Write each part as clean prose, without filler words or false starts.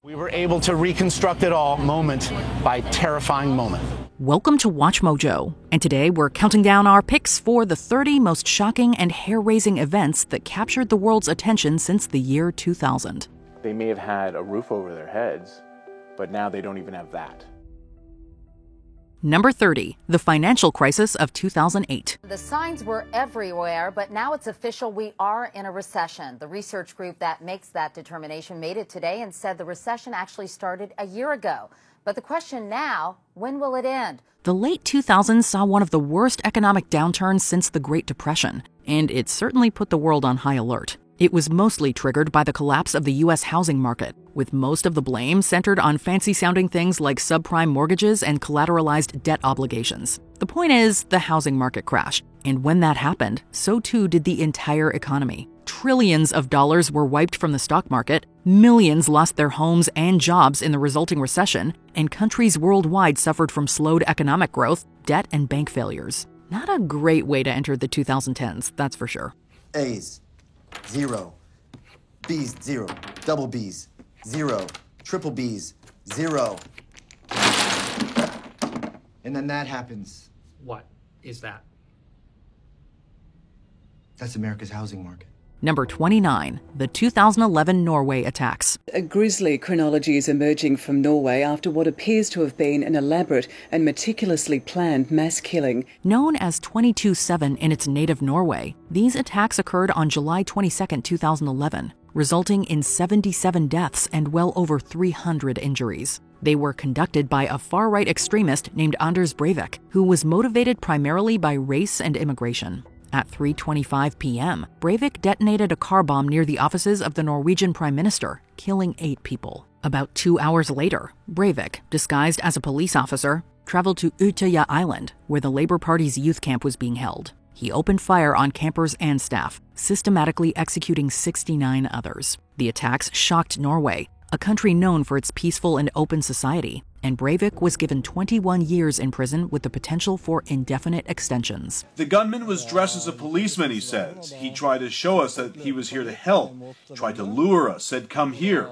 We were able to reconstruct it all moment by terrifying moment. Welcome to Watch Mojo, and today we're counting down our picks for the 30 most shocking and hair-raising events that captured the world's attention since the year 2000. They may have had a roof over their heads, but now they don't even have that. Number 30, the financial crisis of 2008. The signs were everywhere, but now it's official. We are in a recession. The research group that makes that determination made it today and said the recession actually started a year ago. But the question now, when will it end? The late 2000s saw one of the worst economic downturns since the Great Depression, and it certainly put the world on high alert. It was mostly triggered by the collapse of the U.S. housing market, with most of the blame centered on fancy-sounding things like subprime mortgages and collateralized debt obligations. The point is, the housing market crashed, and when that happened, so too did the entire economy. Trillions of dollars were wiped from the stock market, millions lost their homes and jobs in the resulting recession, and countries worldwide suffered from slowed economic growth, debt, and bank failures. Not a great way to enter the 2010s, that's for sure. A's, 0. B's, 0. Double B's, 0. Triple B's, 0. And then that happens. What is that? That's America's housing market. Number 29, the 2011 Norway attacks. A grisly chronology is emerging from Norway after what appears to have been an elaborate and meticulously planned mass killing. Known as 22/7 in its native Norway, these attacks occurred on July 22, 2011, resulting in 77 deaths and well over 300 injuries. They were conducted by a far-right extremist named Anders Breivik, who was motivated primarily by race and immigration. At 3:25 p.m., Breivik detonated a car bomb near the offices of the Norwegian Prime Minister, killing 8 people. About 2 hours later, Breivik, disguised as a police officer, traveled to Utøya Island, where the Labour Party's youth camp was being held. He opened fire on campers and staff, systematically executing 69 others. The attacks shocked Norway, a country known for its peaceful and open society, and Breivik was given 21 years in prison with the potential for indefinite extensions. The gunman was dressed as a policeman, he says. He tried to show us that he was here to help. He tried to lure us, said, "Come here."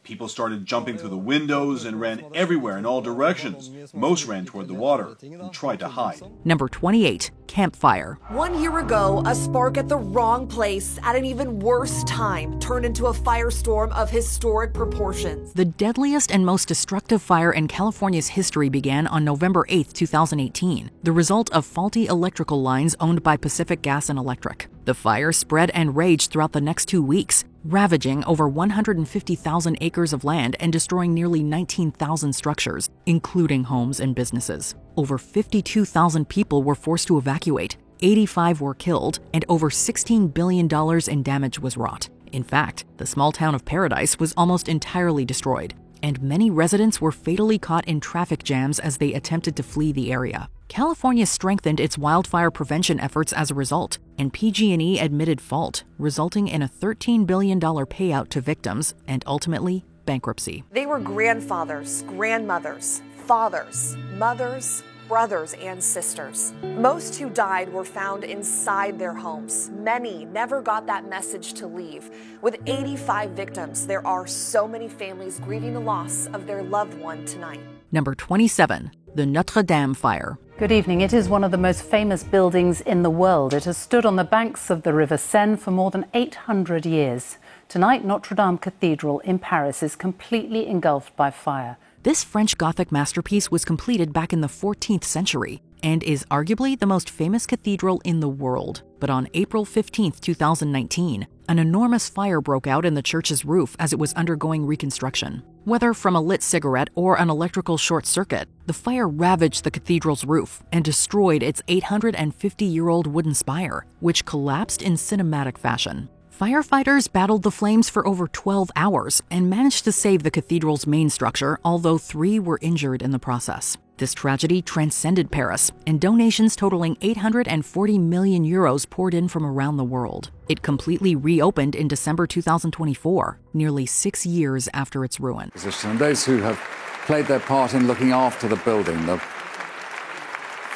People started jumping through the windows and ran everywhere in all directions. Most ran toward the water and tried to hide. Number 28, campfire. 1 year ago, a spark at the wrong place at an even worse time turned into a firestorm of historic proportions. The deadliest and most destructive fire in California's history began on November 8, 2018, the result of faulty electrical lines owned by Pacific Gas and Electric. The fire spread and raged throughout the next 2 weeks, ravaging over 150,000 acres of land and destroying nearly 19,000 structures, including homes and businesses. Over 52,000 people were forced to evacuate, 85 were killed, and over $16 billion in damage was wrought. In fact, the small town of Paradise was almost entirely destroyed, and many residents were fatally caught in traffic jams as they attempted to flee the area. California strengthened its wildfire prevention efforts as a result, and PG&E admitted fault, resulting in a $13 billion payout to victims and ultimately bankruptcy. They were grandfathers, grandmothers, fathers, mothers, brothers, and sisters. Most who died were found inside their homes. Many never got that message to leave. With 85 victims, there are so many families grieving the loss of their loved one tonight. Number 27, the Notre Dame fire. Good evening. It is one of the most famous buildings in the world. It has stood on the banks of the River Seine for more than 800 years. Tonight, Notre Dame Cathedral in Paris is completely engulfed by fire. This French Gothic masterpiece was completed back in the 14th century and is arguably the most famous cathedral in the world. But on April 15, 2019, an enormous fire broke out in the church's roof as it was undergoing reconstruction. Whether from a lit cigarette or an electrical short circuit, the fire ravaged the cathedral's roof and destroyed its 850-year-old wooden spire, which collapsed in cinematic fashion. Firefighters battled the flames for over 12 hours and managed to save the cathedral's main structure, although 3 were injured in the process. This tragedy transcended Paris, and donations totaling 840 million euros poured in from around the world. It completely reopened in December 2024, nearly 6 years after its ruin. And those who have played their part in looking after the building, the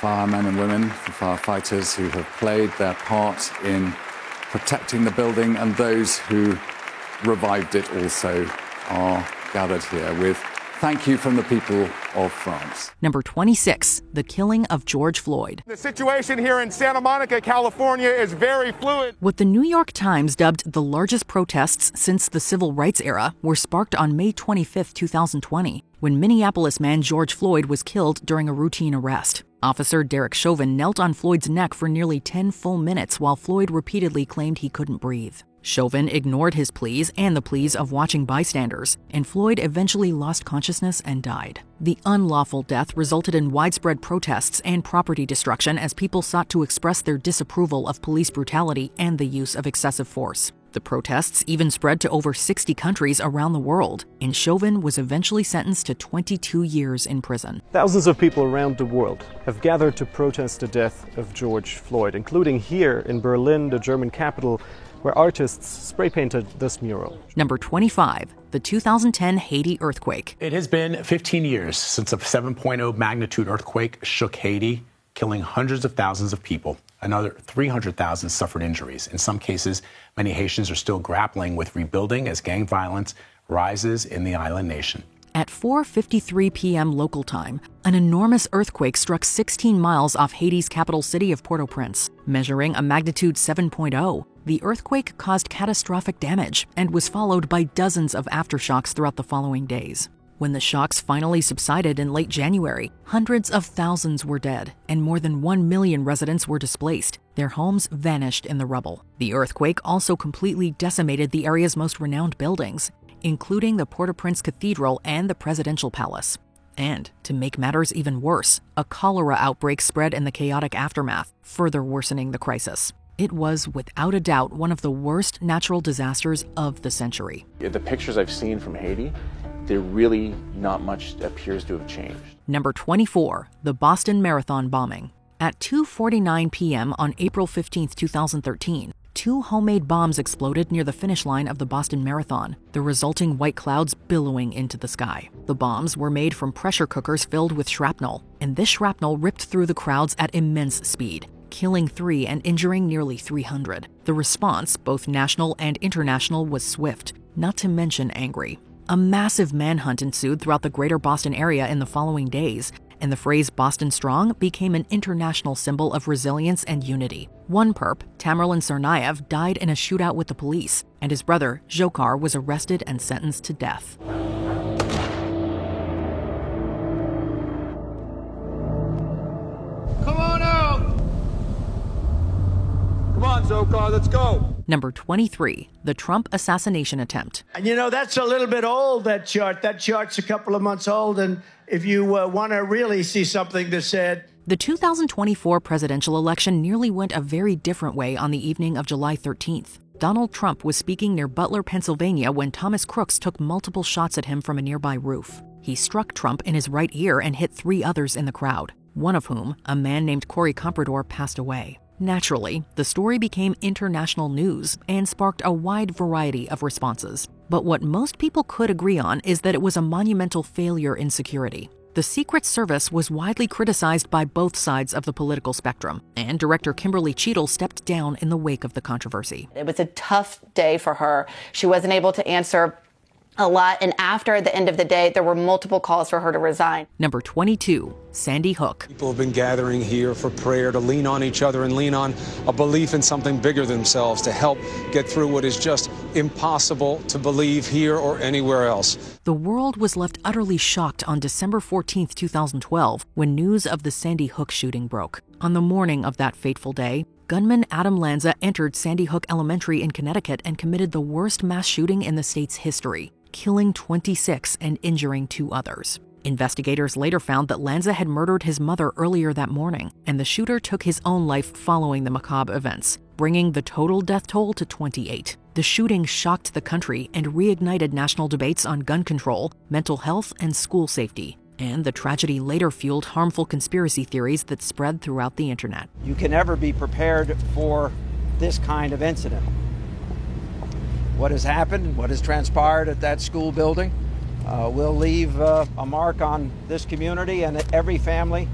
firemen and women, the firefighters who have played their part in protecting the building, and those who revived it also are gathered here with thank you from the people of France. Number 26, the killing of George Floyd. The situation here in Santa Monica, California is very fluid. What the New York Times dubbed the largest protests since the civil rights era were sparked on May 25, 2020, when Minneapolis man George Floyd was killed during a routine arrest. Officer Derek Chauvin knelt on Floyd's neck for nearly 10 full minutes while Floyd repeatedly claimed he couldn't breathe. Chauvin ignored his pleas and the pleas of watching bystanders, and Floyd eventually lost consciousness and died. The unlawful death resulted in widespread protests and property destruction as people sought to express their disapproval of police brutality and the use of excessive force. The protests even spread to over 60 countries around the world, and Chauvin was eventually sentenced to 22 years in prison. Thousands of people around the world have gathered to protest the death of George Floyd, including here in Berlin, the German capital, where artists spray-painted this mural. Number 25, the 2010 Haiti earthquake. It has been 15 years since a 7.0 magnitude earthquake shook Haiti, killing hundreds of thousands of people. Another 300,000 suffered injuries. In some cases, many Haitians are still grappling with rebuilding as gang violence rises in the island nation. At 4:53 p.m. local time, an enormous earthquake struck 16 miles off Haiti's capital city of Port-au-Prince. Measuring a magnitude 7.0, the earthquake caused catastrophic damage and was followed by dozens of aftershocks throughout the following days. When the shocks finally subsided in late January, hundreds of thousands were dead and more than 1 million residents were displaced. Their homes vanished in the rubble. The earthquake also completely decimated the area's most renowned buildings, including the Port-au-Prince Cathedral and the Presidential Palace. And, to make matters even worse, a cholera outbreak spread in the chaotic aftermath, further worsening the crisis. It was, without a doubt, one of the worst natural disasters of the century. The pictures I've seen from Haiti, there really not much appears to have changed. Number 24, the Boston Marathon bombing. At 2:49 p.m. on April 15, 2013, 2 homemade bombs exploded near the finish line of the Boston Marathon, the resulting white clouds billowing into the sky. The bombs were made from pressure cookers filled with shrapnel, and this shrapnel ripped through the crowds at immense speed, killing 3 and injuring nearly 300. The response, both national and international, was swift, not to mention angry. A massive manhunt ensued throughout the greater Boston area in the following days, and the phrase Boston Strong became an international symbol of resilience and unity. One perp, Tamerlan Tsarnaev, died in a shootout with the police, and his brother, Dzhokhar, was arrested and sentenced to death. Come on out! Come on, Dzhokhar, let's go! Number 23, the Trump assassination attempt. And you know, that's a little bit old, that chart. That chart's a couple of months old, and if you want to really see something that said... The 2024 presidential election nearly went a very different way on the evening of July 13th. Donald Trump was speaking near Butler, Pennsylvania when Thomas Crooks took multiple shots at him from a nearby roof. He struck Trump in his right ear and hit 3 others in the crowd, one of whom, a man named Corey Comprador, passed away. Naturally, the story became international news and sparked a wide variety of responses. But what most people could agree on is that it was a monumental failure in security. The Secret Service was widely criticized by both sides of the political spectrum, and Director Kimberly Cheadle stepped down in the wake of the controversy. It was a tough day for her. She wasn't able to answer a lot, and after the end of the day, there were multiple calls for her to resign. Number 22, Sandy Hook. People have been gathering here for prayer, to lean on each other and lean on a belief in something bigger than themselves, to help get through what is just impossible to believe here or anywhere else. The world was left utterly shocked on December 14, 2012, when news of the Sandy Hook shooting broke. On the morning of that fateful day, gunman Adam Lanza entered Sandy Hook Elementary in Connecticut and committed the worst mass shooting in the state's history, killing 26 and injuring 2 others. Investigators later found that Lanza had murdered his mother earlier that morning, and the shooter took his own life following the macabre events, bringing the total death toll to 28. The shooting shocked the country and reignited national debates on gun control, mental health, and school safety. And the tragedy later fueled harmful conspiracy theories that spread throughout the internet. You can never be prepared for this kind of incident. What has happened, what has transpired at that school building will leave a mark on this community and every family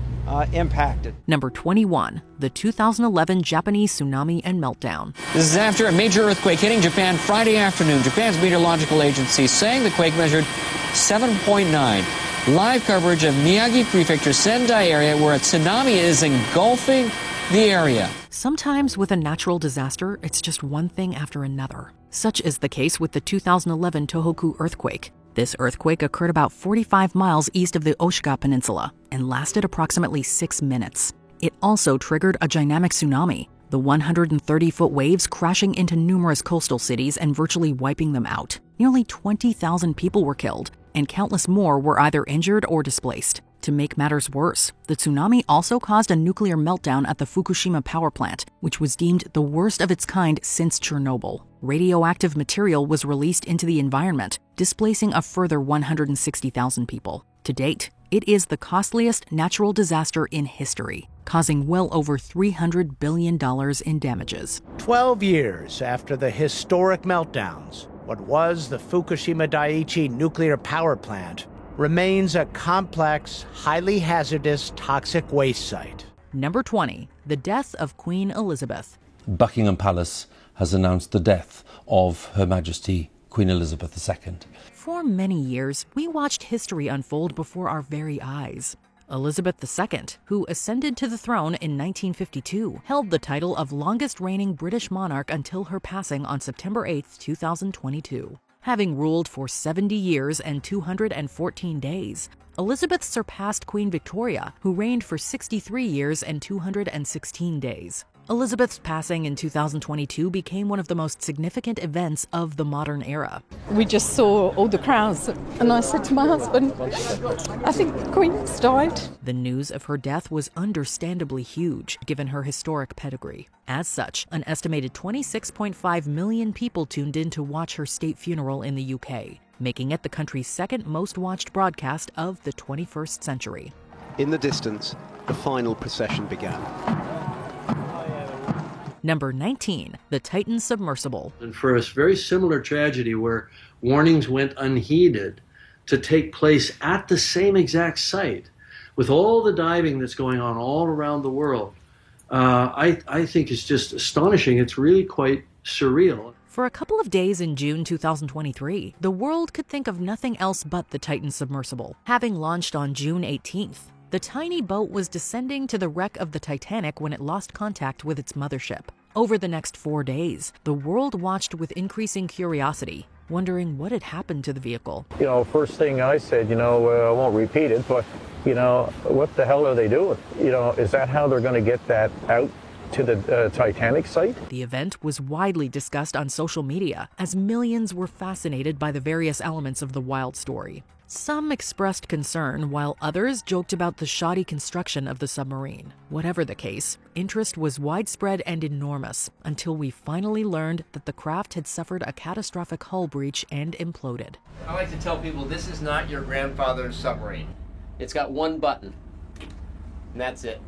impacted. Number 21, the 2011 Japanese tsunami and meltdown. This is after a major earthquake hitting Japan Friday afternoon. Japan's meteorological agency saying the quake measured 7.9. Live coverage of Miyagi Prefecture Sendai area where a tsunami is engulfing the area. Sometimes with a natural disaster, it's just one thing after another. Such is the case with the 2011 Tohoku earthquake. This earthquake occurred about 45 miles east of the Oshika Peninsula and lasted approximately 6 minutes. It also triggered a dynamic tsunami, the 130-foot waves crashing into numerous coastal cities and virtually wiping them out. Nearly 20,000 people were killed, and countless more were either injured or displaced. To make matters worse, the tsunami also caused a nuclear meltdown at the Fukushima power plant, which was deemed the worst of its kind since Chernobyl. Radioactive material was released into the environment, displacing a further 160,000 people. To date, it is the costliest natural disaster in history, causing well over $300 billion in damages. 12 years after the historic meltdowns, what was the Fukushima Daiichi nuclear power plant remains a complex, highly hazardous, toxic waste site. Number 20, the death of Queen Elizabeth. Buckingham Palace has announced the death of Her Majesty Queen Elizabeth II. For many years, we watched history unfold before our very eyes. Elizabeth II, who ascended to the throne in 1952, held the title of longest reigning British monarch until her passing on September 8, 2022. Having ruled for 70 years and 214 days, Elizabeth surpassed Queen Victoria, who reigned for 63 years and 216 days. Elizabeth's passing in 2022 became one of the most significant events of the modern era. We just saw all the crowds, and I said to my husband, I think the Queen's died. The news of her death was understandably huge, given her historic pedigree. As such, an estimated 26.5 million people tuned in to watch her state funeral in the UK, making it the country's second most watched broadcast of the 21st century. In the distance, the final procession began. Number 19, the Titan submersible. And for a very similar tragedy where warnings went unheeded to take place at the same exact site, with all the diving that's going on all around the world, I think it's just astonishing. It's really quite surreal. For a couple of days in June 2023, the world could think of nothing else but the Titan submersible. Having launched on June 18th, the tiny boat was descending to the wreck of the Titanic when it lost contact with its mothership. Over the next 4 days, the world watched with increasing curiosity, wondering what had happened to the vehicle. First thing I said, I won't repeat it, but, what the hell are they doing? Is that how they're going to get that out to the Titanic site? The event was widely discussed on social media as millions were fascinated by the various elements of the wild story. Some expressed concern, while others joked about the shoddy construction of the submarine. Whatever the case, interest was widespread and enormous until we finally learned that the craft had suffered a catastrophic hull breach and imploded. I like to tell people this is not your grandfather's submarine. It's got one button, and that's it.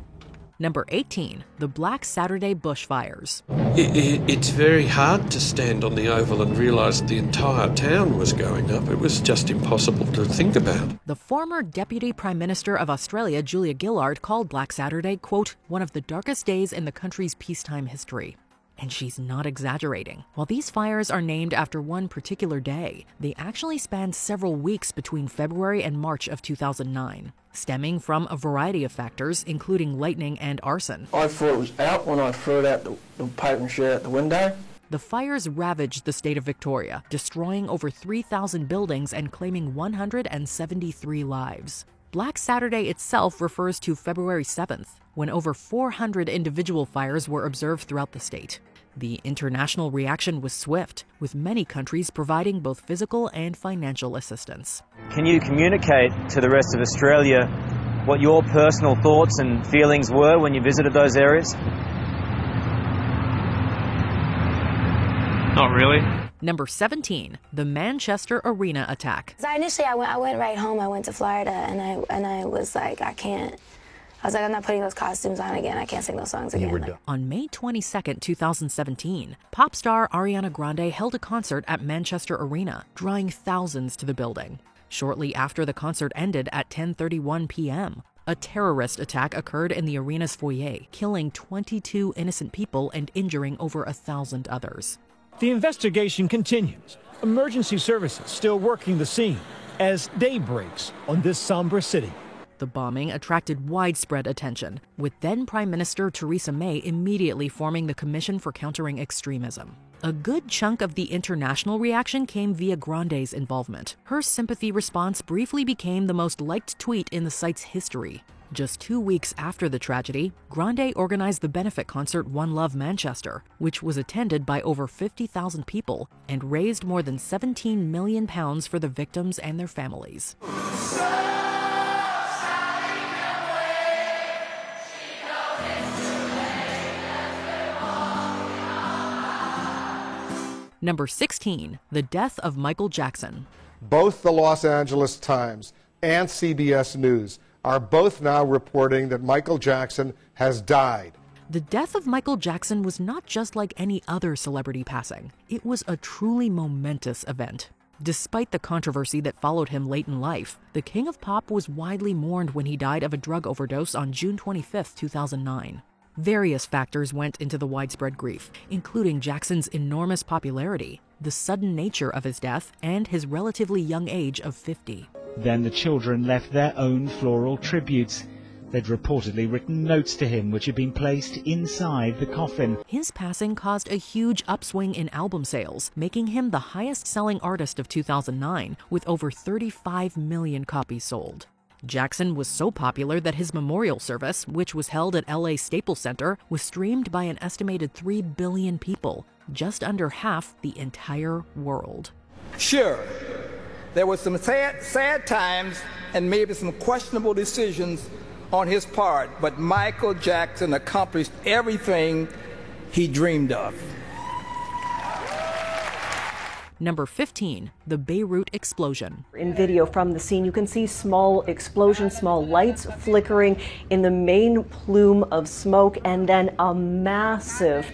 Number 18, the Black Saturday bushfires. It's very hard to stand on the Oval and realise the entire town was going up. It was just impossible to think about. The former Deputy Prime Minister of Australia, Julia Gillard, called Black Saturday, quote, one of the darkest days in the country's peacetime history. And she's not exaggerating. While these fires are named after one particular day, they actually spanned several weeks between February and March of 2009, stemming from a variety of factors, including lightning and arson. I thought it was out when I threw it out the paper and shit out the window. The fires ravaged the state of Victoria, destroying over 3,000 buildings and claiming 173 lives. Black Saturday itself refers to February 7th, when over 400 individual fires were observed throughout the state. The international reaction was swift, with many countries providing both physical and financial assistance. Can you communicate to the rest of Australia what your personal thoughts and feelings were when you visited those areas? Not really. Number 17, the Manchester Arena attack. Initially, I went right home. I went to Florida, and I was like, I'm not putting those costumes on again. I can't sing those songs again. On May 22, 2017, pop star Ariana Grande held a concert at Manchester Arena, drawing thousands to the building. Shortly after the concert ended at 10:31 p.m., A terrorist attack occurred in the arena's foyer, killing 22 innocent people and injuring over 1,000 others. The investigation continues. Emergency services still working the scene as day breaks on this somber city. The bombing attracted widespread attention, with then Prime Minister Theresa May immediately forming the Commission for Countering Extremism. A good chunk of the international reaction came via Grande's involvement. Her sympathy response briefly became the most liked tweet in the site's history. Just 2 weeks after the tragedy, Grande organized the benefit concert One Love Manchester, which was attended by over 50,000 people and raised more than £17 million for the victims and their families. Number 16, the death of Michael Jackson. Both the Los Angeles Times and CBS News are both now reporting that Michael Jackson has died. The death of Michael Jackson was not just like any other celebrity passing. It was a truly momentous event. Despite the controversy that followed him late in life, the King of Pop was widely mourned when he died of a drug overdose on June 25, 2009. Various factors went into the widespread grief, including Jackson's enormous popularity, the sudden nature of his death, and his relatively young age of 50. Then the children left their own floral tributes. They'd reportedly written notes to him which had been placed inside the coffin. His passing caused a huge upswing in album sales, making him the highest-selling artist of 2009, with over 35 million copies sold. Jackson was so popular that his memorial service, which was held at LA Staples Center, was streamed by an estimated 3 billion people, just under half the entire world. Sure, there were some sad times and maybe some questionable decisions on his part, but Michael Jackson accomplished everything he dreamed of. Number 15, the Beirut explosion. In video from the scene, you can see small explosions, small lights flickering in the main plume of smoke, and then a massive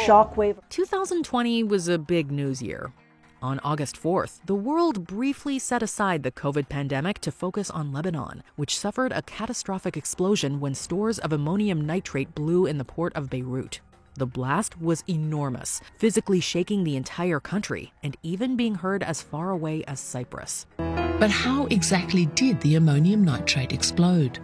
shockwave. 2020 was a big news year. On August 4th, the world briefly set aside the COVID pandemic to focus on Lebanon, which suffered a catastrophic explosion when stores of ammonium nitrate blew in the port of Beirut. The blast was enormous, physically shaking the entire country and even being heard as far away as Cyprus. But how exactly did the ammonium nitrate explode?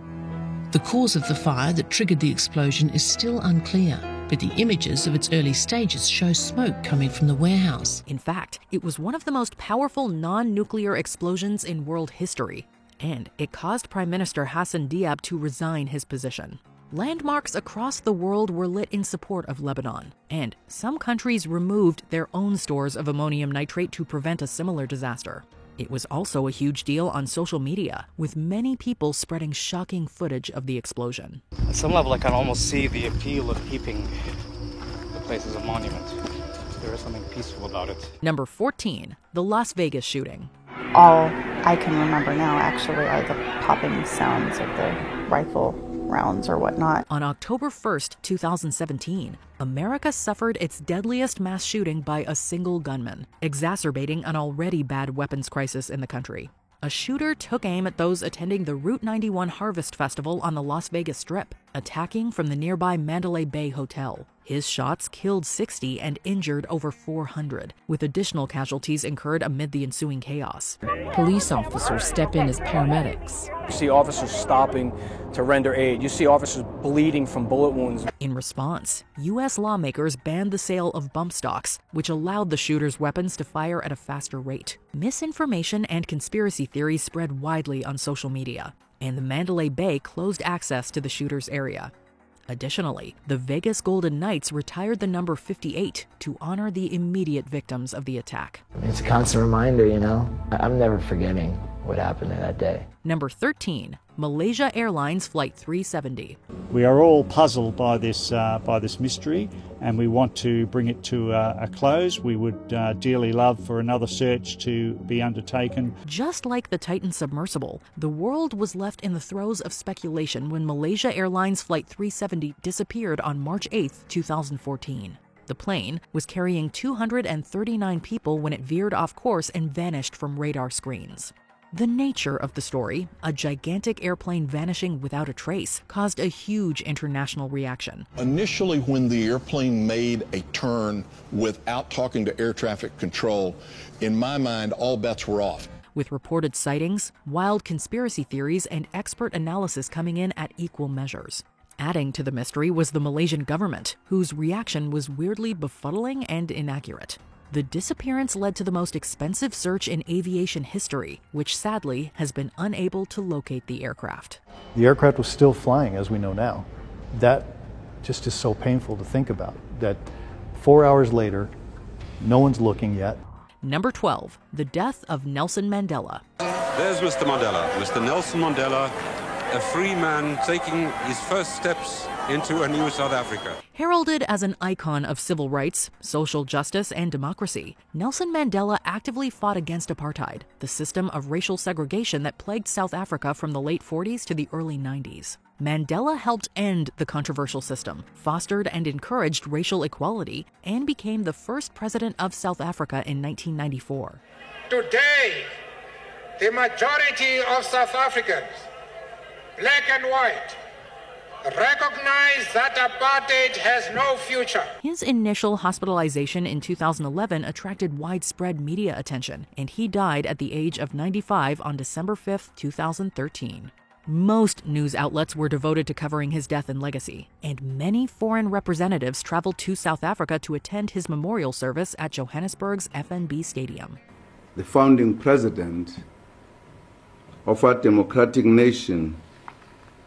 The cause of the fire that triggered the explosion is still unclear, but the images of its early stages show smoke coming from the warehouse. In fact, it was one of the most powerful non-nuclear explosions in world history, and it caused Prime Minister Hassan Diab to resign his position. Landmarks across the world were lit in support of Lebanon, and some countries removed their own stores of ammonium nitrate to prevent a similar disaster. It was also a huge deal on social media, with many people spreading shocking footage of the explosion. At some level, I can almost see the appeal of keeping the place as a monument. There is something peaceful about it. Number 14, the Las Vegas shooting. All I can remember now, actually, are the popping sounds of the rifle rounds or whatnot. On October 1st, 2017, America suffered its deadliest mass shooting by a single gunman, exacerbating an already bad weapons crisis in the country. A shooter took aim at those attending the Route 91 Harvest Festival on the Las Vegas Strip, attacking from the nearby Mandalay Bay Hotel. His shots killed 60 and injured over 400, with additional casualties incurred amid the ensuing chaos. Police officers step in as paramedics. You see officers stopping to render aid. You see officers bleeding from bullet wounds. In response, U.S. lawmakers banned the sale of bump stocks, which allowed the shooter's weapons to fire at a faster rate. Misinformation and conspiracy theories spread widely on social media, and the Mandalay Bay closed access to the shooter's area. Additionally, the Vegas Golden Knights retired the number 58 to honor the immediate victims of the attack. It's a constant reminder, you know. I'm never forgetting what happened in that day. Number 13, Malaysia Airlines Flight 370. We are all puzzled by this mystery, and we want to bring it to a close. We would dearly love for another search to be undertaken. Just like the Titan submersible, the world was left in the throes of speculation when Malaysia Airlines Flight 370 disappeared on March 8, 2014. The plane was carrying 239 people when it veered off course and vanished from radar screens. The nature of the story, a gigantic airplane vanishing without a trace, caused a huge international reaction. Initially, when the airplane made a turn without talking to air traffic control, in my mind, all bets were off. With reported sightings, wild conspiracy theories, and expert analysis coming in at equal measures. Adding to the mystery was the Malaysian government, whose reaction was weirdly befuddling and inaccurate. The disappearance led to the most expensive search in aviation history, which sadly has been unable to locate the aircraft. The aircraft was still flying, as we know now. That just is so painful to think about, that 4 hours later, no one's looking yet. Number 12, the death of Nelson Mandela. There's Mr. Mandela, Mr. Nelson Mandela, a free man taking his first steps into a new South Africa. Heralded as an icon of civil rights, social justice, and democracy, Nelson Mandela actively fought against apartheid, the system of racial segregation that plagued South Africa from the late 40s to the early 90s. Mandela helped end the controversial system, fostered and encouraged racial equality, and became the first president of South Africa in 1994. Today, the majority of South Africans, black and white, recognize that apartheid has no future. His initial hospitalization in 2011 attracted widespread media attention, and he died at the age of 95 on December 5, 2013. Most news outlets were devoted to covering his death and legacy, and many foreign representatives traveled to South Africa to attend his memorial service at Johannesburg's FNB Stadium. The founding president of our democratic nation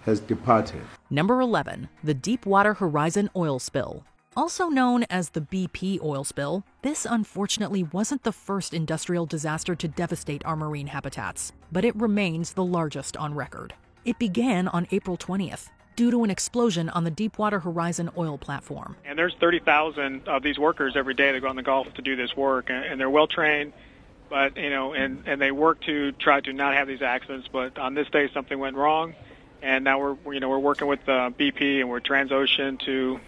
has departed. Number 11, the Deepwater Horizon oil spill. Also known as the BP oil spill, this unfortunately wasn't the first industrial disaster to devastate our marine habitats, but it remains the largest on record. It began on April 20th, due to an explosion on the Deepwater Horizon oil platform. And there's 30,000 of these workers every day that go in the Gulf to do this work, and they're well trained, but and they work to try to not have these accidents. But on this day, something went wrong. And now we're working with BP and we're Transocean to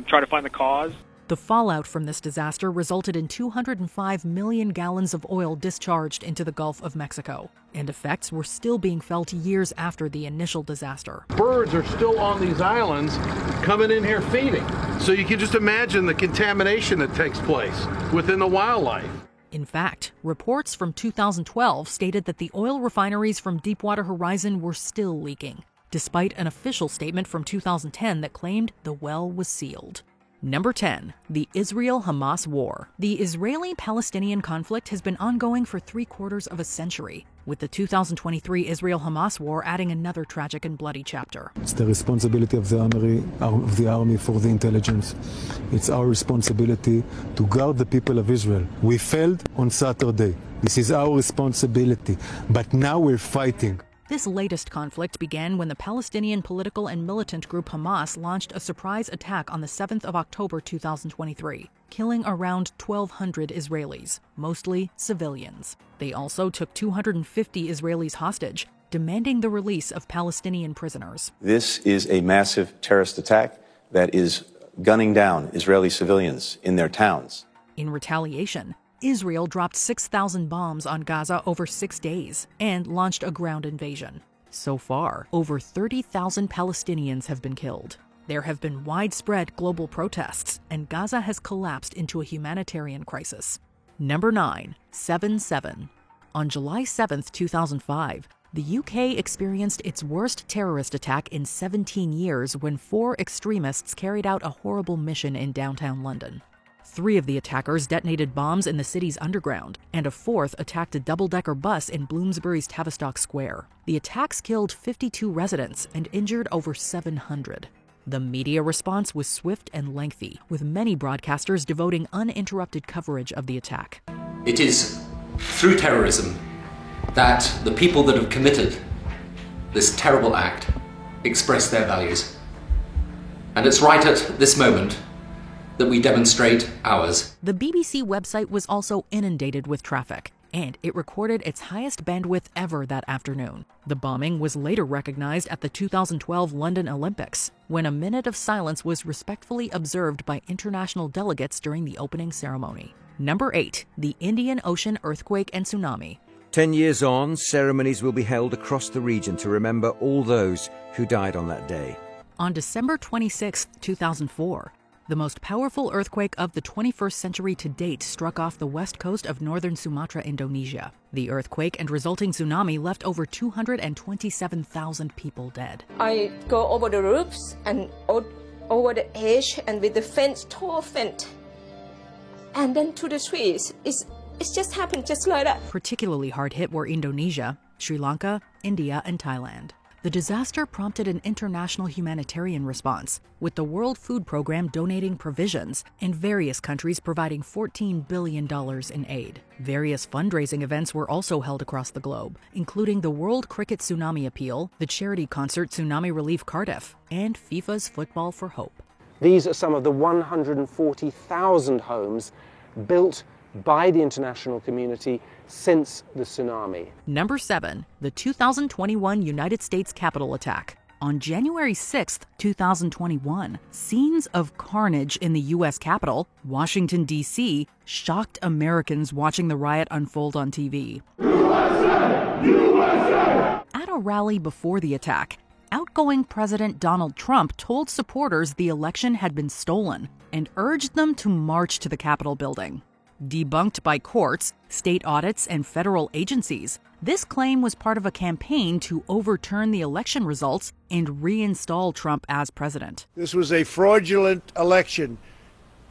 try to find the cause. The fallout from this disaster resulted in 205 million gallons of oil discharged into the Gulf of Mexico, and effects were still being felt years after the initial disaster. Birds are still on these islands coming in here feeding. So you can just imagine the contamination that takes place within the wildlife. In fact, reports from 2012 stated that the oil refineries from Deepwater Horizon were still leaking, despite an official statement from 2010 that claimed the well was sealed. Number 10, the Israel-Hamas war. The Israeli-Palestinian conflict has been ongoing for 3/4 of a century, with the 2023 Israel-Hamas war adding another tragic and bloody chapter. It's the responsibility of the army for the intelligence. It's our responsibility to guard the people of Israel. We failed on Saturday. This is our responsibility, but now we're fighting. This latest conflict began when the Palestinian political and militant group Hamas launched a surprise attack on the 7th of October 2023, killing around 1,200 Israelis, mostly civilians. They also took 250 Israelis hostage, demanding the release of Palestinian prisoners. This is a massive terrorist attack that is gunning down Israeli civilians in their towns. In retaliation, Israel dropped 6,000 bombs on Gaza over 6 days and launched a ground invasion. So far, over 30,000 Palestinians have been killed. There have been widespread global protests, and Gaza has collapsed into a humanitarian crisis. Number 9, 7/7. On July 7th, 2005, the UK experienced its worst terrorist attack in 17 years when 4 extremists carried out a horrible mission in downtown London. 3 of the attackers detonated bombs in the city's underground, and a 4th attacked a double-decker bus in Bloomsbury's Tavistock Square. The attacks killed 52 residents and injured over 700. The media response was swift and lengthy, with many broadcasters devoting uninterrupted coverage of the attack. It is through terrorism that the people that have committed this terrible act express their values. And it's right at this moment that we demonstrate ours. The BBC website was also inundated with traffic, and it recorded its highest bandwidth ever that afternoon. The bombing was later recognized at the 2012 London Olympics, when a minute of silence was respectfully observed by international delegates during the opening ceremony. Number 8, the Indian Ocean earthquake and tsunami. 10 years on, ceremonies will be held across the region to remember all those who died on that day. On December 26, 2004, the most powerful earthquake of the 21st century to date struck off the west coast of northern Sumatra, Indonesia. The earthquake and resulting tsunami left over 227,000 people dead. I go over the roofs and over the edge and with the fence, tall fence, and then to the trees. It's just happened just like that. Particularly hard hit were Indonesia, Sri Lanka, India, and Thailand. The disaster prompted an international humanitarian response, with the World Food Program donating provisions and various countries providing $14 billion in aid. Various fundraising events were also held across the globe, including the World Cricket Tsunami Appeal, the charity concert Tsunami Relief Cardiff, and FIFA's Football for Hope. These are some of the 140,000 homes built by the international community since the tsunami. Number 7, the 2021 United States Capitol attack. On January 6, 2021, scenes of carnage in the U.S. Capitol, Washington, D.C., shocked Americans watching the riot unfold on TV. USA! USA! At a rally before the attack, outgoing President Donald Trump told supporters the election had been stolen and urged them to march to the Capitol building. Debunked by courts, state audits, and federal agencies, this claim was part of a campaign to overturn the election results and reinstall Trump as president. This was a fraudulent election,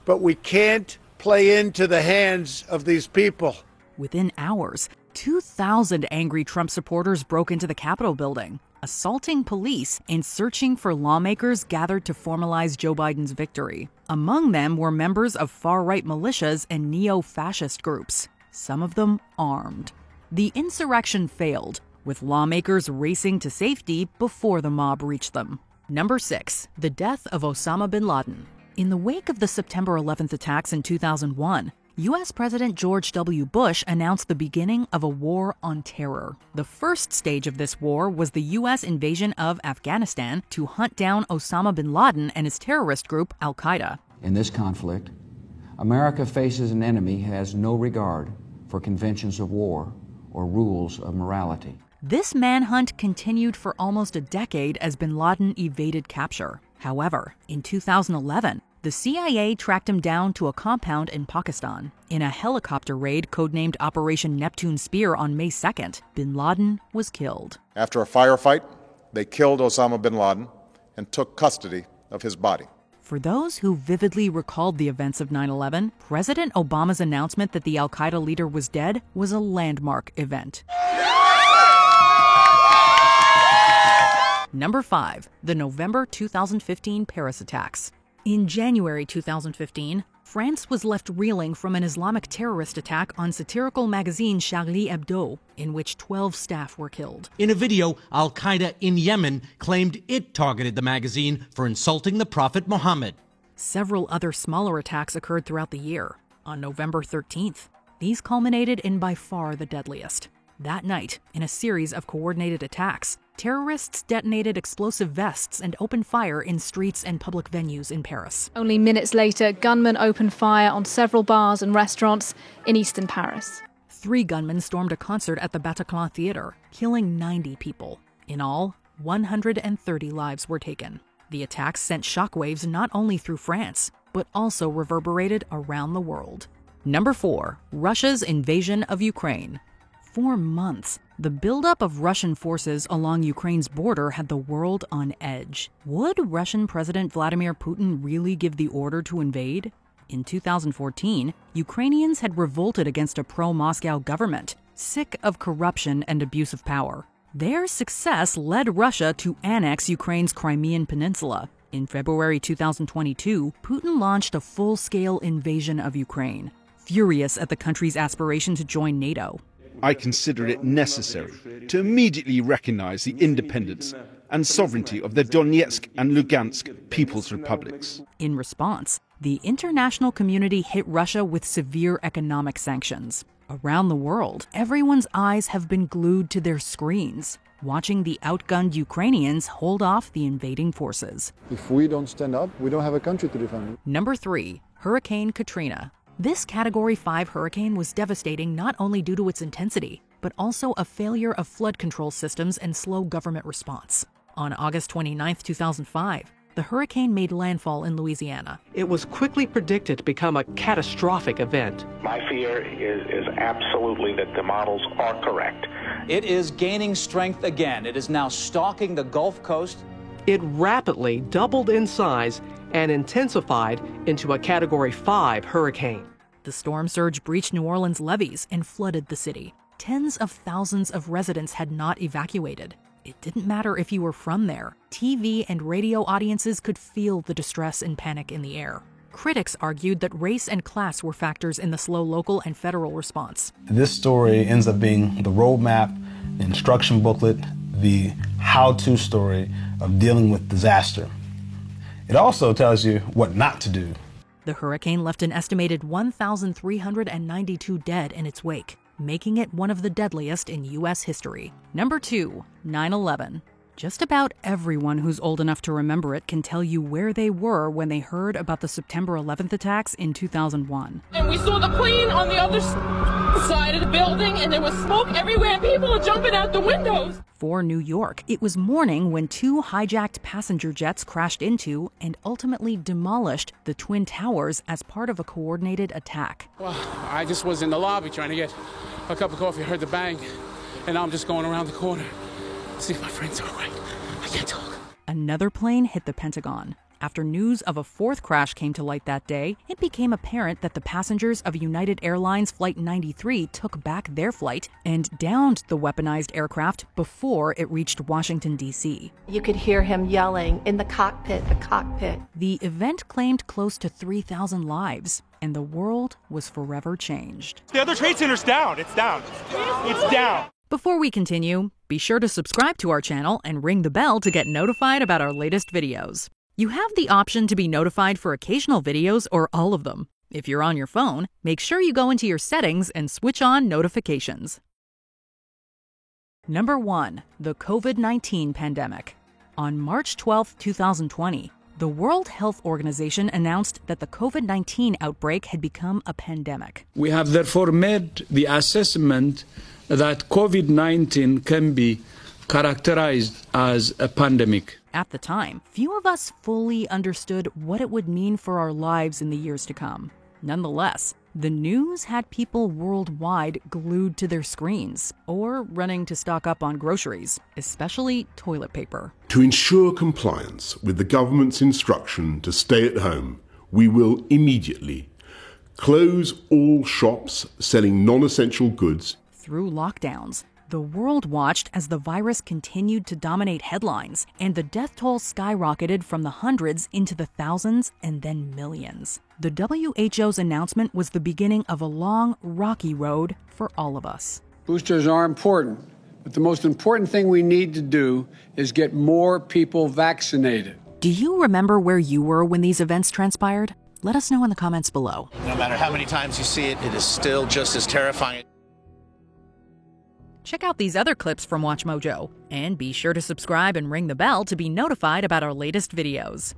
but we can't play into the hands of these people. Within hours, 2,000 angry Trump supporters broke into the Capitol building, assaulting police and searching for lawmakers gathered to formalize Joe Biden's victory. Among them were members of far-right militias and neo-fascist groups, some of them armed. The insurrection failed, with lawmakers racing to safety before the mob reached them. Number 6, the death of Osama bin Laden. In the wake of the September 11th attacks in 2001, U.S. President George W. Bush announced the beginning of a war on terror. The first stage of this war was the U.S. invasion of Afghanistan to hunt down Osama bin Laden and his terrorist group, Al-Qaeda. In this conflict, America faces an enemy who has no regard for conventions of war or rules of morality. This manhunt continued for almost a decade as bin Laden evaded capture. However, in 2011, the CIA tracked him down to a compound in Pakistan. In a helicopter raid codenamed Operation Neptune Spear on May 2nd, bin Laden was killed. After a firefight, they killed Osama bin Laden and took custody of his body. For those who vividly recalled the events of 9/11, President Obama's announcement that the al-Qaeda leader was dead was a landmark event. Number 5, the November 2015 Paris attacks. In January 2015, France was left reeling from an Islamic terrorist attack on satirical magazine Charlie Hebdo, in which 12 staff were killed. In a video, Al-Qaeda in Yemen claimed it targeted the magazine for insulting the Prophet Muhammad. Several other smaller attacks occurred throughout the year. On November 13th, these culminated in by far the deadliest. That night, in a series of coordinated attacks, terrorists detonated explosive vests and opened fire in streets and public venues in Paris. Only minutes later, gunmen opened fire on several bars and restaurants in eastern Paris. 3 gunmen stormed a concert at the Bataclan Theatre, killing 90 people. In all, 130 lives were taken. The attacks sent shockwaves not only through France, but also reverberated around the world. Number 4, Russia's invasion of Ukraine. For months, the buildup of Russian forces along Ukraine's border had the world on edge. Would Russian President Vladimir Putin really give the order to invade? In 2014, Ukrainians had revolted against a pro-Moscow government, sick of corruption and abuse of power. Their success led Russia to annex Ukraine's Crimean Peninsula. In February 2022, Putin launched a full-scale invasion of Ukraine, furious at the country's aspiration to join NATO. I consider it necessary to immediately recognize the independence and sovereignty of the Donetsk and Lugansk People's Republics. In response, the international community hit Russia with severe economic sanctions. Around the world, everyone's eyes have been glued to their screens, watching the outgunned Ukrainians hold off the invading forces. If we don't stand up, we don't have a country to defend. Number 3, Hurricane Katrina. This Category 5 hurricane was devastating not only due to its intensity, but also a failure of flood control systems and slow government response. On August 29, 2005, the hurricane made landfall in Louisiana. It was quickly predicted to become a catastrophic event. My fear is absolutely that the models are correct. It is gaining strength again. It is now stalking the Gulf Coast. It rapidly doubled in size and intensified into a Category 5 hurricane. The storm surge breached New Orleans levees and flooded the city. Tens of thousands of residents had not evacuated. It didn't matter if you were from there. TV and radio audiences could feel the distress and panic in the air. Critics argued that race and class were factors in the slow local and federal response. This story ends up being the roadmap, the instruction booklet, the how-to story of dealing with disaster. It also tells you what not to do. The hurricane left an estimated 1,392 dead in its wake, making it one of the deadliest in U.S. history. Number 2, 9/11. Just about everyone who's old enough to remember it can tell you where they were when they heard about the September 11th attacks in 2001. And we saw the plane on the other side of the building, and there was smoke everywhere, and people are jumping out the windows. For New York, it was morning when 2 hijacked passenger jets crashed into and ultimately demolished the Twin Towers as part of a coordinated attack. Well, I just was in the lobby trying to get a cup of coffee. I heard the bang, and now I'm just going around the corner to see if my friends are all right. I can't talk. Another plane hit the Pentagon. After news of a 4th crash came to light that day, it became apparent that the passengers of United Airlines Flight 93 took back their flight and downed the weaponized aircraft before it reached Washington, D.C. You could hear him yelling, "In the cockpit, the cockpit." The event claimed close to 3,000 lives, and the world was forever changed. The other trade center's down. It's down. It's down. Before we continue, be sure to subscribe to our channel and ring the bell to get notified about our latest videos. You have the option to be notified for occasional videos or all of them. If you're on your phone, make sure you go into your settings and switch on notifications. Number 1, the COVID-19 pandemic. On March 12, 2020, the World Health Organization announced that the COVID-19 outbreak had become a pandemic. We have therefore made the assessment that COVID-19 can be characterized as a pandemic. At the time, few of us fully understood what it would mean for our lives in the years to come. Nonetheless, the news had people worldwide glued to their screens or running to stock up on groceries, especially toilet paper. To ensure compliance with the government's instruction to stay at home, we will immediately close all shops selling non-essential goods. Through lockdowns, the world watched as the virus continued to dominate headlines, and the death toll skyrocketed from the hundreds into the thousands and then millions. The WHO's announcement was the beginning of a long, rocky road for all of us. Boosters are important, but the most important thing we need to do is get more people vaccinated. Do you remember where you were when these events transpired? Let us know in the comments below. No matter how many times you see it, it is still just as terrifying. Check out these other clips from WatchMojo, and be sure to subscribe and ring the bell to be notified about our latest videos.